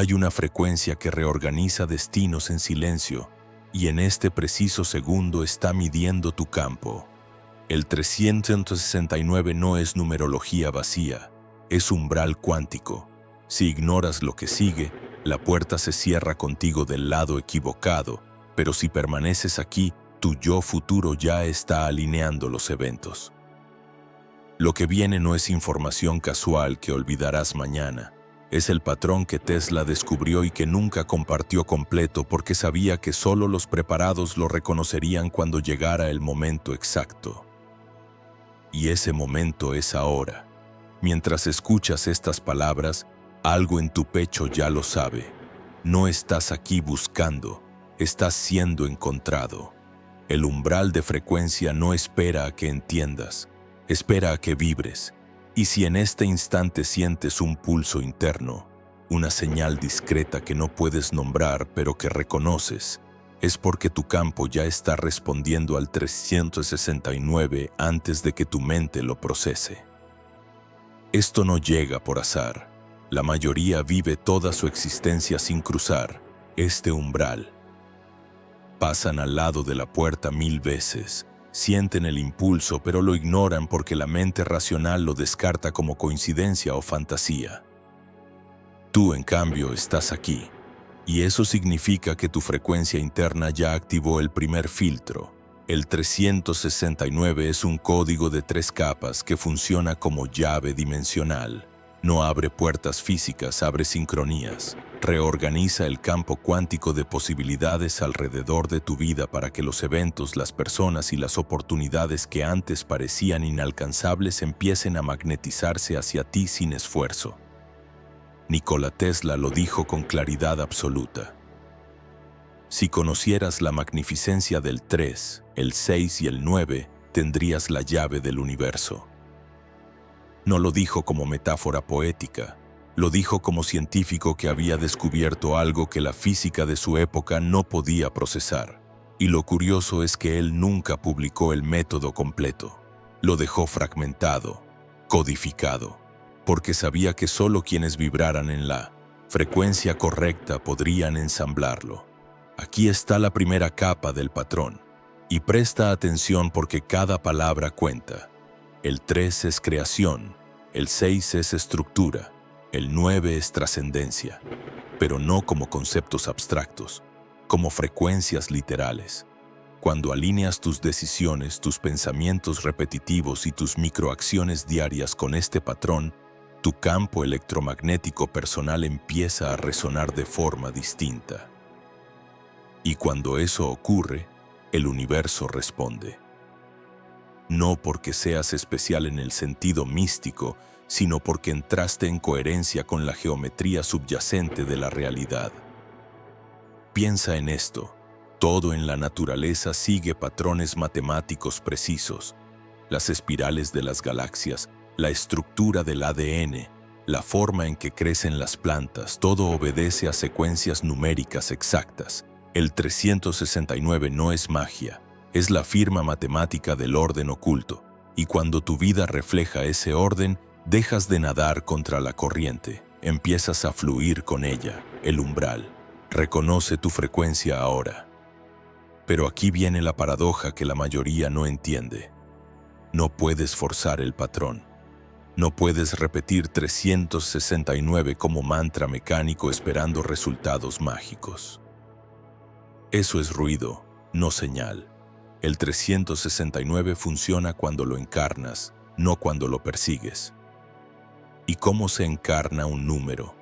Hay una frecuencia que reorganiza destinos en silencio, y en este preciso segundo está midiendo tu campo. El 369 no es numerología vacía, es umbral cuántico. Si ignoras lo que sigue, la puerta se cierra contigo del lado equivocado, pero si permaneces aquí, tu yo futuro ya está alineando los eventos. Lo que viene no es información casual que olvidarás mañana. Es el patrón que Tesla descubrió y que nunca compartió completo porque sabía que solo los preparados lo reconocerían cuando llegara el momento exacto. Y ese momento es ahora. Mientras escuchas estas palabras, algo en tu pecho ya lo sabe. No estás aquí buscando, estás siendo encontrado. El umbral de frecuencia no espera a que entiendas, espera a que vibres. Y si en este instante sientes un pulso interno, una señal discreta que no puedes nombrar pero que reconoces, es porque tu campo ya está respondiendo al 369 antes de que tu mente lo procese. Esto no llega por azar. La mayoría vive toda su existencia sin cruzar este umbral. Pasan al lado de la puerta 1000 veces, sienten el impulso pero lo ignoran porque la mente racional lo descarta como coincidencia o fantasía. Tú, en cambio, estás aquí. Y eso significa que tu frecuencia interna ya activó el primer filtro. El 369 es un código de 3 capas que funciona como llave dimensional. No abre puertas físicas, abre sincronías. Reorganiza el campo cuántico de posibilidades alrededor de tu vida para que los eventos, las personas y las oportunidades que antes parecían inalcanzables empiecen a magnetizarse hacia ti sin esfuerzo. Nikola Tesla lo dijo con claridad absoluta. Si conocieras la magnificencia del 3, el 6 y el 9, tendrías la llave del universo. No lo dijo como metáfora poética, lo dijo como científico que había descubierto algo que la física de su época no podía procesar. Y lo curioso es que él nunca publicó el método completo. Lo dejó fragmentado, codificado, porque sabía que solo quienes vibraran en la frecuencia correcta podrían ensamblarlo. Aquí está la primera capa del patrón, y presta atención porque cada palabra cuenta. El 3 es creación, el 6 es estructura, el 9 es trascendencia, pero no como conceptos abstractos, como frecuencias literales. Cuando alineas tus decisiones, tus pensamientos repetitivos y tus microacciones diarias con este patrón, tu campo electromagnético personal empieza a resonar de forma distinta. Y cuando eso ocurre, el universo responde. No porque seas especial en el sentido místico, sino porque entraste en coherencia con la geometría subyacente de la realidad. Piensa en esto. Todo en la naturaleza sigue patrones matemáticos precisos. Las espirales de las galaxias, la estructura del ADN, la forma en que crecen las plantas, todo obedece a secuencias numéricas exactas. El 369 no es magia, es la firma matemática del orden oculto, y cuando tu vida refleja ese orden, dejas de nadar contra la corriente, empiezas a fluir con ella, el umbral. Reconoce tu frecuencia ahora. Pero aquí viene la paradoja que la mayoría no entiende. No puedes forzar el patrón. No puedes repetir 369 como mantra mecánico esperando resultados mágicos. Eso es ruido, no señal. El 369 funciona cuando lo encarnas, no cuando lo persigues. ¿Y cómo se encarna un número?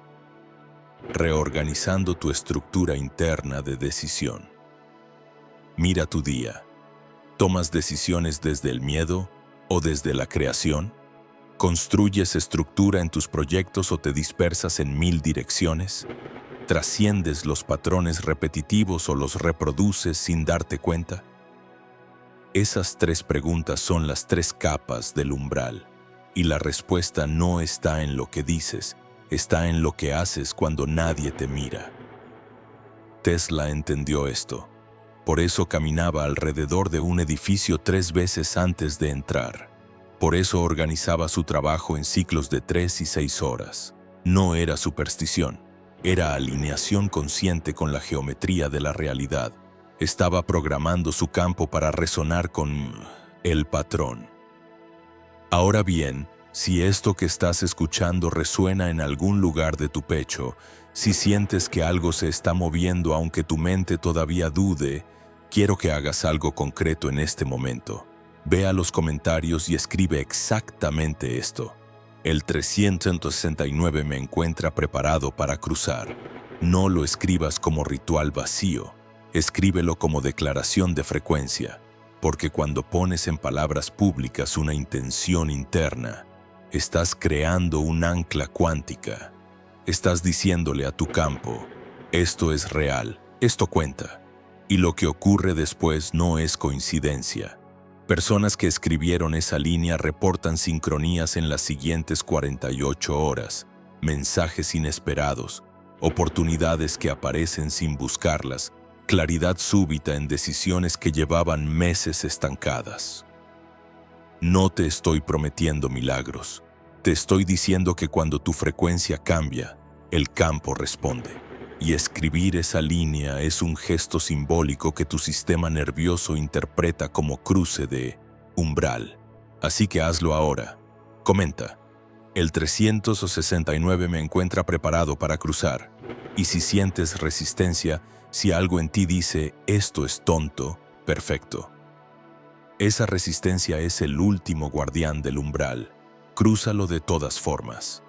Reorganizando tu estructura interna de decisión. Mira tu día. ¿Tomas decisiones desde el miedo o desde la creación? ¿Construyes estructura en tus proyectos o te dispersas en 1000 direcciones? ¿Trasciendes los patrones repetitivos o los reproduces sin darte cuenta? Esas 3 preguntas son las 3 capas del umbral, y la respuesta no está en lo que dices, está en lo que haces cuando nadie te mira. Tesla entendió esto. Por eso caminaba alrededor de un edificio 3 veces antes de entrar. Por eso organizaba su trabajo en ciclos de 3 y 6 horas. No era superstición, Era alineación consciente con la geometría de la realidad. Estaba programando su campo para resonar con el patrón. Ahora bien, si esto que estás escuchando resuena en algún lugar de tu pecho, si sientes que algo se está moviendo aunque tu mente todavía dude, quiero que hagas algo concreto en este momento. Ve a los comentarios y escribe exactamente esto. El 369 me encuentra preparado para cruzar. No lo escribas como ritual vacío, escríbelo como declaración de frecuencia, porque cuando pones en palabras públicas una intención interna, estás creando un ancla cuántica. Estás diciéndole a tu campo, esto es real, esto cuenta. Y lo que ocurre después no es coincidencia. Personas que escribieron esa línea reportan sincronías en las siguientes 48 horas, mensajes inesperados, oportunidades que aparecen sin buscarlas, claridad súbita en decisiones que llevaban meses estancadas. No te estoy prometiendo milagros. Te estoy diciendo que cuando tu frecuencia cambia, el campo responde. Y escribir esa línea es un gesto simbólico que tu sistema nervioso interpreta como cruce de umbral. Así que hazlo ahora. Comenta. El 369 me encuentra preparado para cruzar. Y si sientes resistencia, si algo en ti dice, esto es tonto, perfecto. Esa resistencia es el último guardián del umbral. Crúzalo de todas formas.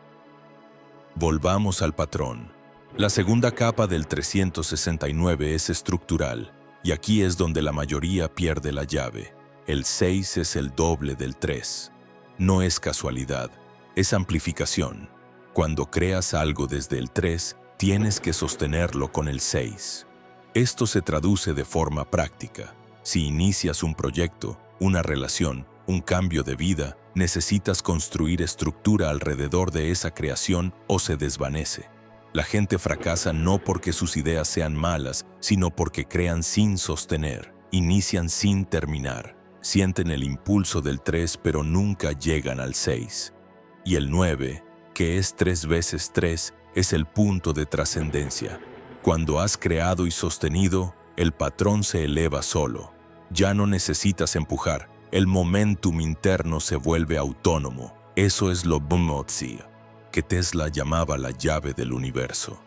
Volvamos al patrón. La segunda capa del 369 es estructural, y aquí es donde la mayoría pierde la llave. El 6 es el doble del 3. No es casualidad, es amplificación. Cuando creas algo desde el 3, tienes que sostenerlo con el 6. Esto se traduce de forma práctica. Si inicias un proyecto, una relación, un cambio de vida, necesitas construir estructura alrededor de esa creación o se desvanece. La gente fracasa no porque sus ideas sean malas, sino porque crean sin sostener, inician sin terminar, sienten el impulso del 3 pero nunca llegan al 6. Y el 9, que es 3 veces 3, es el punto de trascendencia. Cuando has creado y sostenido, el patrón se eleva solo. Ya no necesitas empujar, el momentum interno se vuelve autónomo. Eso es lo Bumotzi, que Tesla llamaba la llave del universo.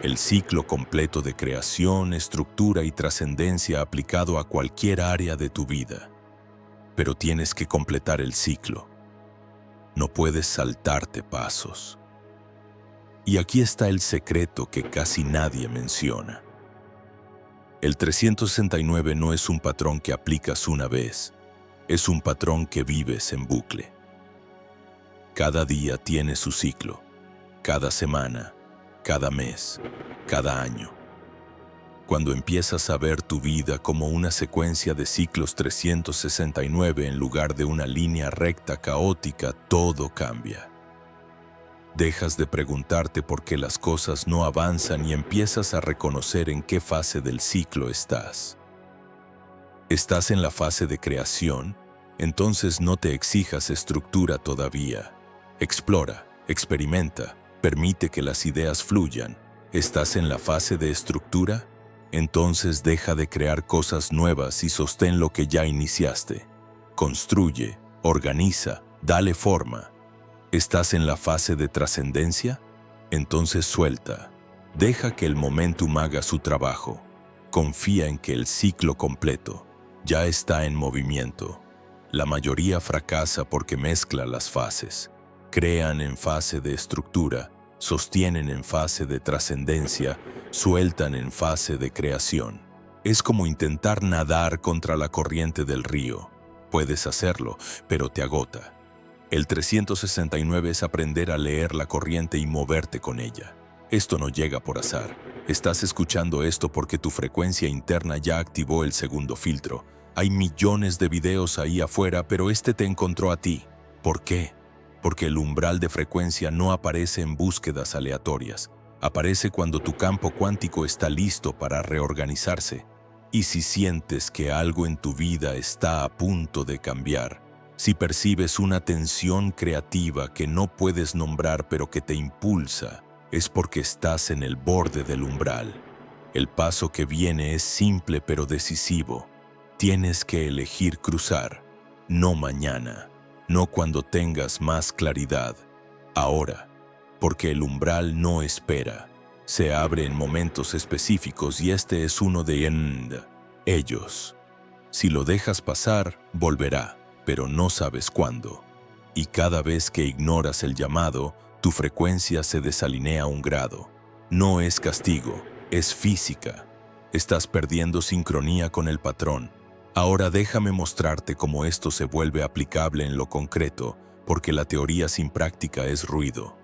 El ciclo completo de creación, estructura y trascendencia aplicado a cualquier área de tu vida. Pero tienes que completar el ciclo. No puedes saltarte pasos. Y aquí está el secreto que casi nadie menciona. El 369 no es un patrón que aplicas una vez, es un patrón que vives en bucle. Cada día tiene su ciclo, cada semana, cada mes, cada año. Cuando empiezas a ver tu vida como una secuencia de ciclos 369 en lugar de una línea recta caótica, todo cambia. Dejas de preguntarte por qué las cosas no avanzan y empiezas a reconocer en qué fase del ciclo estás. ¿Estás en la fase de creación? Entonces no te exijas estructura todavía. Explora, experimenta, permite que las ideas fluyan. ¿Estás en la fase de estructura? Entonces deja de crear cosas nuevas y sostén lo que ya iniciaste. Construye, organiza, dale forma. ¿Estás en la fase de trascendencia? Entonces suelta. Deja que el momentum haga su trabajo. Confía en que el ciclo completo ya está en movimiento. La mayoría fracasa porque mezcla las fases. Crean en fase de estructura, sostienen en fase de trascendencia, sueltan en fase de creación. Es como intentar nadar contra la corriente del río. Puedes hacerlo, pero te agota. El 369 es aprender a leer la corriente y moverte con ella. Esto no llega por azar. Estás escuchando esto porque tu frecuencia interna ya activó el segundo filtro. Hay millones de videos ahí afuera, pero este te encontró a ti. ¿Por qué? Porque el umbral de frecuencia no aparece en búsquedas aleatorias. Aparece cuando tu campo cuántico está listo para reorganizarse. Y si sientes que algo en tu vida está a punto de cambiar, si percibes una tensión creativa que no puedes nombrar pero que te impulsa, es porque estás en el borde del umbral. El paso que viene es simple pero decisivo. Tienes que elegir cruzar, no mañana, no cuando tengas más claridad, ahora, porque el umbral no espera. Se abre en momentos específicos y este es uno de ellos. Si lo dejas pasar, volverá, pero no sabes cuándo. Y cada vez que ignoras el llamado, tu frecuencia se desalinea 1 grado. No es castigo, es física. Estás perdiendo sincronía con el patrón. Ahora déjame mostrarte cómo esto se vuelve aplicable en lo concreto, porque la teoría sin práctica es ruido.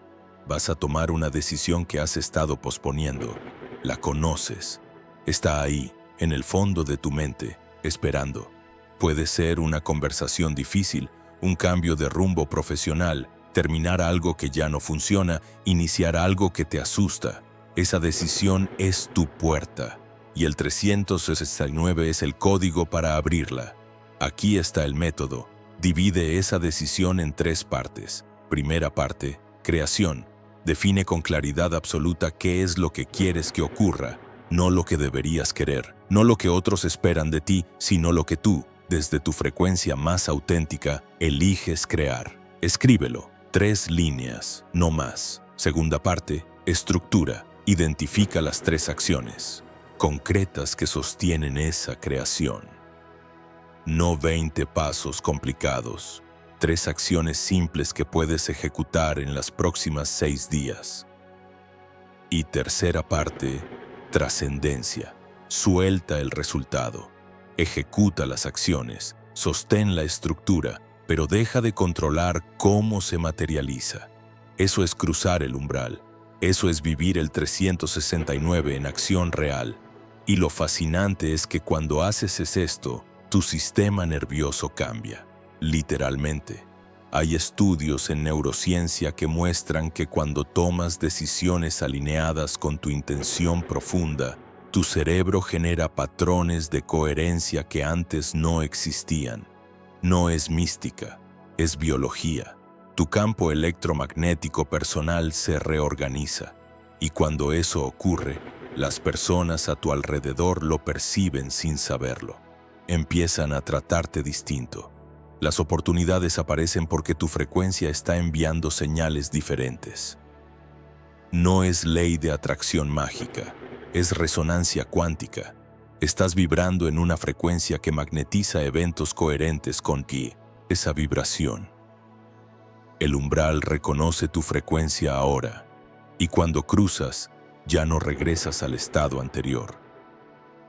Vas a tomar una decisión que has estado posponiendo. La conoces. Está ahí, en el fondo de tu mente, esperando. Puede ser una conversación difícil, un cambio de rumbo profesional, terminar algo que ya no funciona, iniciar algo que te asusta. Esa decisión es tu puerta. Y el 369 es el código para abrirla. Aquí está el método. Divide esa decisión en 3 partes. Primera parte, creación. Define con claridad absoluta qué es lo que quieres que ocurra, no lo que deberías querer, no lo que otros esperan de ti, sino lo que tú, desde tu frecuencia más auténtica, eliges crear. Escríbelo. 3 líneas, no más. Segunda parte, estructura. Identifica las 3 acciones concretas que sostienen esa creación. No 20 pasos complicados, 3 acciones simples que puedes ejecutar en las próximas 6 días. Y tercera parte, trascendencia. Suelta el resultado, ejecuta las acciones, sostén la estructura, pero deja de controlar cómo se materializa. Eso es cruzar el umbral, eso es vivir el 369 en acción real. Y lo fascinante es que cuando haces esto, tu sistema nervioso cambia, literalmente. Hay estudios en neurociencia que muestran que cuando tomas decisiones alineadas con tu intención profunda, tu cerebro genera patrones de coherencia que antes no existían. No es mística, es biología. Tu campo electromagnético personal se reorganiza. Y cuando eso ocurre, las personas a tu alrededor lo perciben sin saberlo. Empiezan a tratarte distinto. Las oportunidades aparecen porque tu frecuencia está enviando señales diferentes. No es ley de atracción mágica, es resonancia cuántica. Estás vibrando en una frecuencia que magnetiza eventos coherentes con esa vibración. El umbral reconoce tu frecuencia ahora, y cuando cruzas, ya no regresas al estado anterior.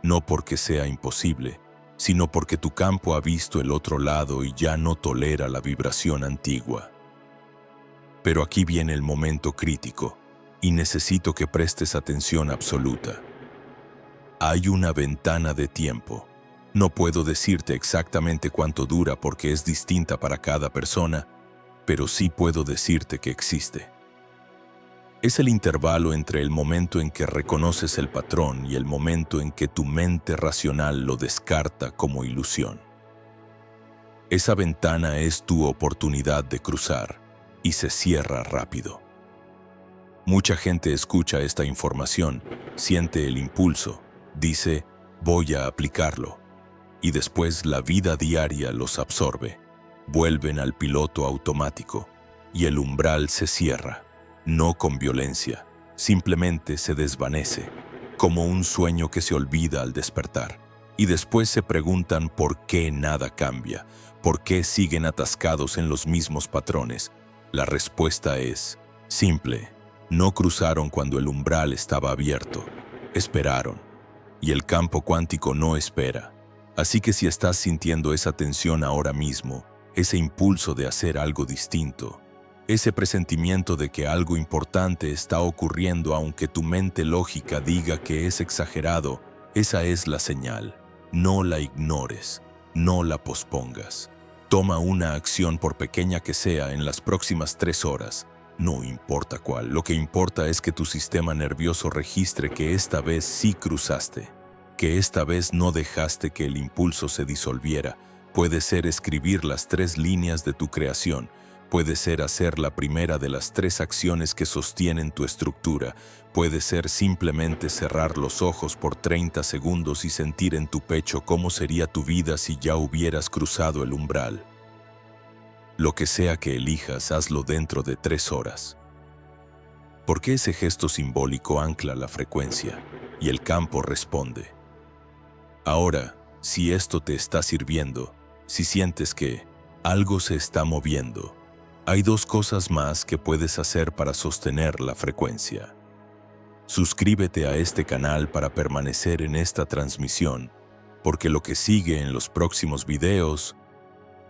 No porque sea imposible, sino porque tu campo ha visto el otro lado y ya no tolera la vibración antigua. Pero aquí viene el momento crítico, y necesito que prestes atención absoluta. Hay una ventana de tiempo. No puedo decirte exactamente cuánto dura porque es distinta para cada persona, pero sí puedo decirte que existe. Es el intervalo entre el momento en que reconoces el patrón y el momento en que tu mente racional lo descarta como ilusión. Esa ventana es tu oportunidad de cruzar y se cierra rápido. Mucha gente escucha esta información, siente el impulso, dice, voy a aplicarlo, y después la vida diaria los absorbe. Vuelven al piloto automático y el umbral se cierra. No con violencia, simplemente se desvanece, como un sueño que se olvida al despertar. Y después se preguntan por qué nada cambia, por qué siguen atascados en los mismos patrones. La respuesta es simple: no cruzaron cuando el umbral estaba abierto, esperaron. Y el campo cuántico no espera. Así que si estás sintiendo esa tensión ahora mismo, ese impulso de hacer algo distinto, ese presentimiento de que algo importante está ocurriendo aunque tu mente lógica diga que es exagerado, esa es la señal. No la ignores, no la pospongas. Toma una acción por pequeña que sea en las próximas 3 horas. No importa cuál, lo que importa es que tu sistema nervioso registre que esta vez sí cruzaste, que esta vez no dejaste que el impulso se disolviera. Puede ser escribir las 3 líneas de tu creación, Puede ser hacer la primera de las 3 acciones que sostienen tu estructura. Puede ser simplemente cerrar los ojos por 30 segundos y sentir en tu pecho cómo sería tu vida si ya hubieras cruzado el umbral. Lo que sea que elijas, hazlo dentro de 3 horas. Porque ese gesto simbólico ancla la frecuencia y el campo responde. Ahora, si esto te está sirviendo, si sientes que algo se está moviendo, hay 2 cosas más que puedes hacer para sostener la frecuencia. Suscríbete a este canal para permanecer en esta transmisión, porque lo que sigue en los próximos videos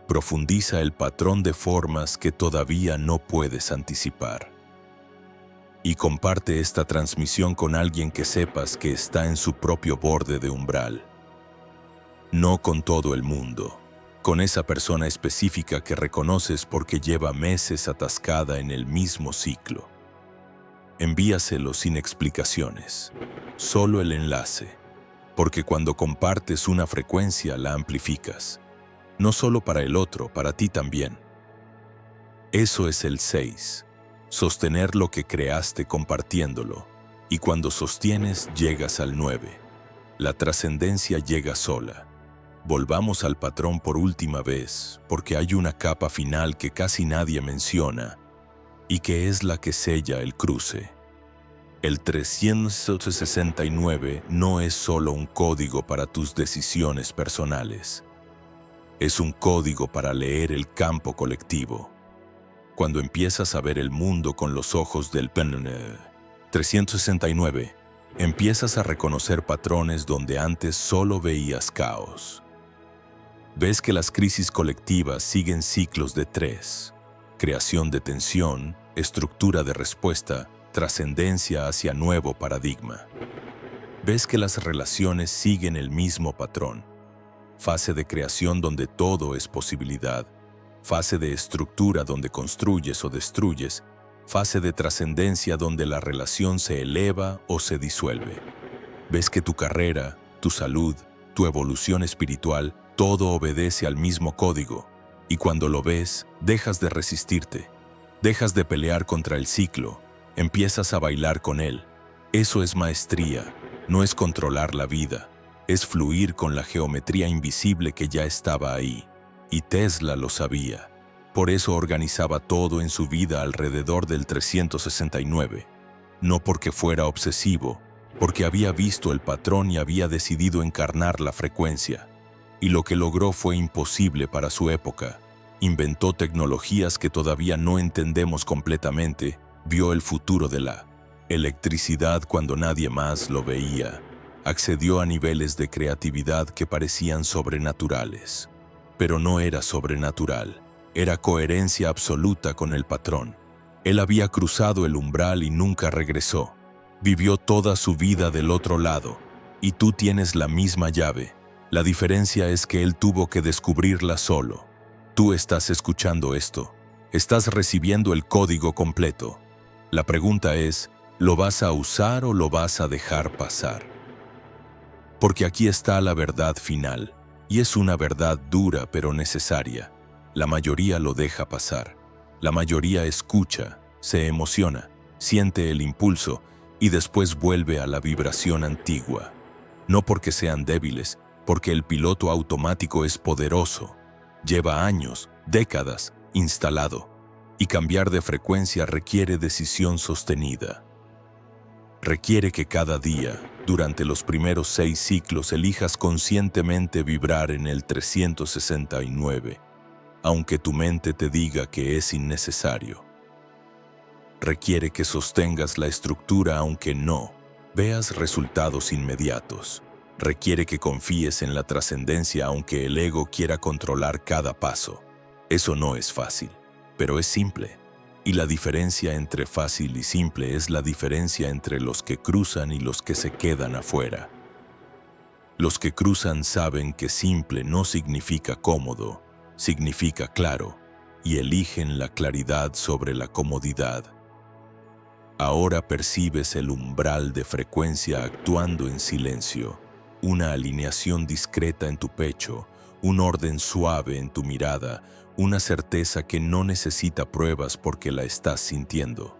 profundiza el patrón de formas que todavía no puedes anticipar. Y comparte esta transmisión con alguien que sepas que está en su propio borde de umbral. No con todo el mundo, con esa persona específica que reconoces porque lleva meses atascada en el mismo ciclo. Envíaselo sin explicaciones, solo el enlace, porque cuando compartes una frecuencia la amplificas, no solo para el otro, para ti también. Eso es el 6, sostener lo que creaste compartiéndolo, y cuando sostienes llegas al 9. La trascendencia llega sola. Volvamos al patrón por última vez, porque hay una capa final que casi nadie menciona, y que es la que sella el cruce. El 369 no es solo un código para tus decisiones personales. Es un código para leer el campo colectivo. Cuando empiezas a ver el mundo con los ojos del 369, empiezas a reconocer patrones donde antes solo veías caos. Ves que las crisis colectivas siguen ciclos de 3: creación de tensión, estructura de respuesta, trascendencia hacia nuevo paradigma. Ves que las relaciones siguen el mismo patrón: fase de creación donde todo es posibilidad, fase de estructura donde construyes o destruyes, fase de trascendencia donde la relación se eleva o se disuelve. Ves que tu carrera, tu salud, tu evolución espiritual, todo obedece al mismo código, y cuando lo ves, dejas de resistirte, dejas de pelear contra el ciclo, empiezas a bailar con él. Eso es maestría, no es controlar la vida, es fluir con la geometría invisible que ya estaba ahí, y Tesla lo sabía. Por eso organizaba todo en su vida alrededor del 369, no porque fuera obsesivo, porque había visto el patrón y había decidido encarnar la frecuencia. Y lo que logró fue imposible para su época. Inventó tecnologías que todavía no entendemos completamente, vio el futuro de la electricidad cuando nadie más lo veía, accedió a niveles de creatividad que parecían sobrenaturales. Pero no era sobrenatural, era coherencia absoluta con el patrón. Él había cruzado el umbral y nunca regresó. Vivió toda su vida del otro lado, y tú tienes la misma llave. La diferencia es que él tuvo que descubrirla solo. Tú estás escuchando esto, estás recibiendo el código completo. La pregunta es, ¿lo vas a usar o lo vas a dejar pasar? Porque aquí está la verdad final, y es una verdad dura pero necesaria. La mayoría lo deja pasar. La mayoría escucha, se emociona, siente el impulso y después vuelve a la vibración antigua. No porque sean débiles, porque el piloto automático es poderoso. Lleva años, décadas, instalado. Y cambiar de frecuencia requiere decisión sostenida. Requiere que cada día, durante los primeros 6 ciclos, elijas conscientemente vibrar en el 369, aunque tu mente te diga que es innecesario. Requiere que sostengas la estructura aunque no veas resultados inmediatos. Requiere que confíes en la trascendencia aunque el ego quiera controlar cada paso. Eso no es fácil, pero es simple. Y la diferencia entre fácil y simple es la diferencia entre los que cruzan y los que se quedan afuera. Los que cruzan saben que simple no significa cómodo, significa claro, y eligen la claridad sobre la comodidad. Ahora percibes el umbral de frecuencia actuando en silencio, una alineación discreta en tu pecho, un orden suave en tu mirada, una certeza que no necesita pruebas porque la estás sintiendo.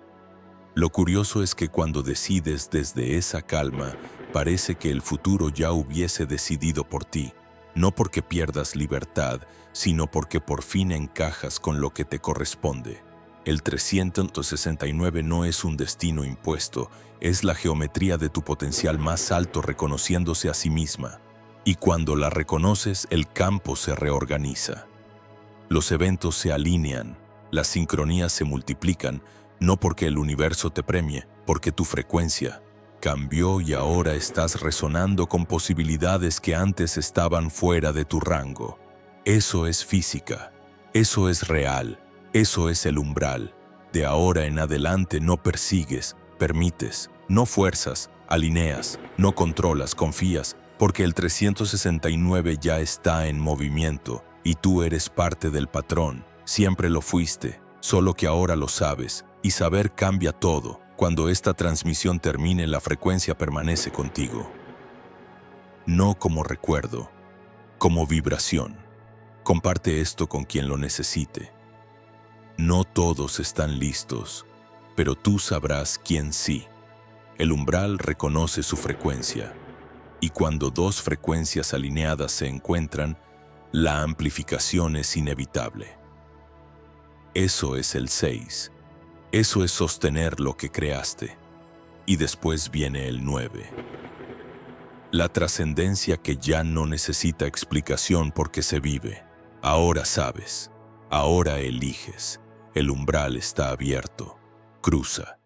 Lo curioso es que cuando decides desde esa calma, parece que el futuro ya hubiese decidido por ti, no porque pierdas libertad, sino porque por fin encajas con lo que te corresponde. El 369 no es un destino impuesto, es la geometría de tu potencial más alto reconociéndose a sí misma. Y cuando la reconoces, el campo se reorganiza. Los eventos se alinean, las sincronías se multiplican, no porque el universo te premie, porque tu frecuencia cambió y ahora estás resonando con posibilidades que antes estaban fuera de tu rango. Eso es física, eso es real, eso es el umbral. De ahora en adelante no persigues, permites, no fuerzas, alineas, no controlas, confías, porque el 369 ya está en movimiento y tú eres parte del patrón. Siempre lo fuiste, solo que ahora lo sabes, y saber cambia todo. Cuando esta transmisión termine, la frecuencia permanece contigo. No como recuerdo, como vibración. Comparte esto con quien lo necesite. No todos están listos, pero tú sabrás quién sí. El umbral reconoce su frecuencia, y cuando dos frecuencias alineadas se encuentran, la amplificación es inevitable. Eso es el 6. Eso es sostener lo que creaste. Y después viene el 9. La trascendencia que ya no necesita explicación porque se vive. Ahora sabes. Ahora eliges. El umbral está abierto. Cruza.